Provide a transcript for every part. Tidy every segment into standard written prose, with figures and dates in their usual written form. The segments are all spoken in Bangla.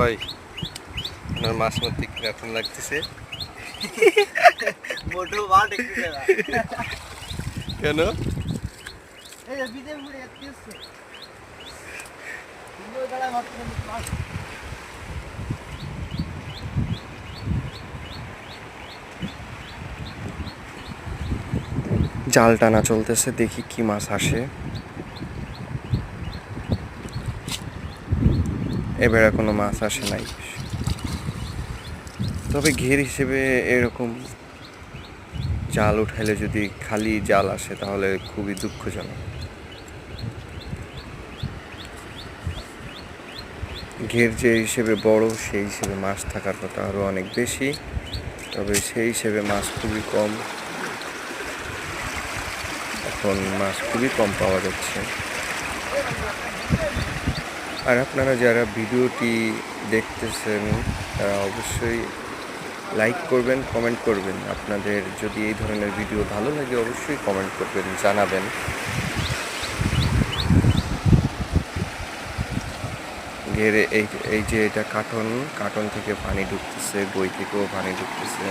ভাই আপনার মাছ মারতে কিরকম লাগতেছে? কেন? জাল টানা চলতেছে, দেখি কি মাছ আসে। এবারে কোনো মাছ আসে নাই, তবে ঘের হিসেবে এরকম জাল উঠাইলে যদি খালি জাল আসে তাহলে খুবই দুঃখজনক। ঘের যে হিসেবে বড় সেই হিসেবে মাছ থাকার কথা আরও অনেক বেশি, তবে সেই হিসেবে মাছ খুবই কম। এখন মাছ খুবই কম পাওয়া যাচ্ছে। আর আপনারা যারা ভিডিওটি দেখতেছেন তারা অবশ্যই লাইক করবেন, কমেন্ট করবেন। আপনাদের যদি এই ধরনের ভিডিও ভালো লাগে অবশ্যই কমেন্ট করবেন, জানাবেন। ঘেরে এই যে এটা কার্টন থেকে পানি ঢুকতেছে, বই থেকেও পানি ঢুকতেছে।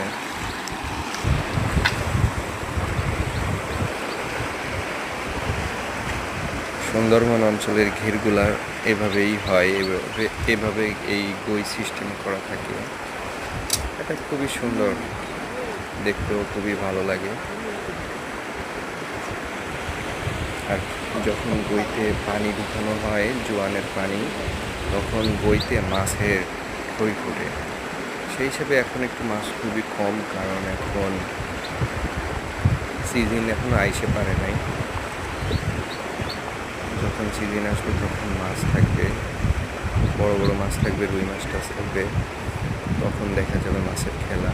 সুন্দরবন অঞ্চলের ঘেরগুলা এভাবেই হয়, এভাবে এই বই সিস্টেম করা থাকে। এটা খুবই সুন্দর, দেখতেও খুবই ভালো লাগে। আর যখন বইতে পানি ঢুকানো হয়, জোয়ানের পানি, তখন বইতে মাছের ঠই ফোটে। সেই হিসেবে এখন একটু মাছ খুবই কম, কারণ এখন সিজন এখনো আইসে পারে নাই। যখন সিজন আসবে তখন মাছ থাকবে, বড় বড় মাছ থাকবে, রুই মাছ টাছ থাকবে, তখন দেখা যাবে মাছের খেলা,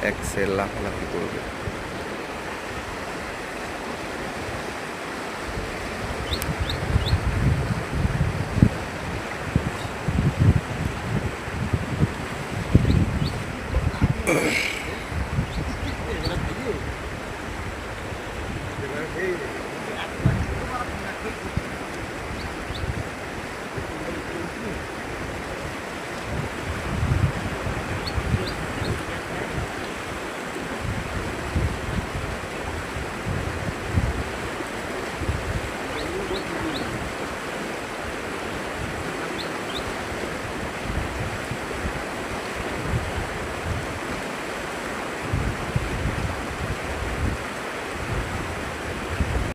এক সের লাফালাফি করবে।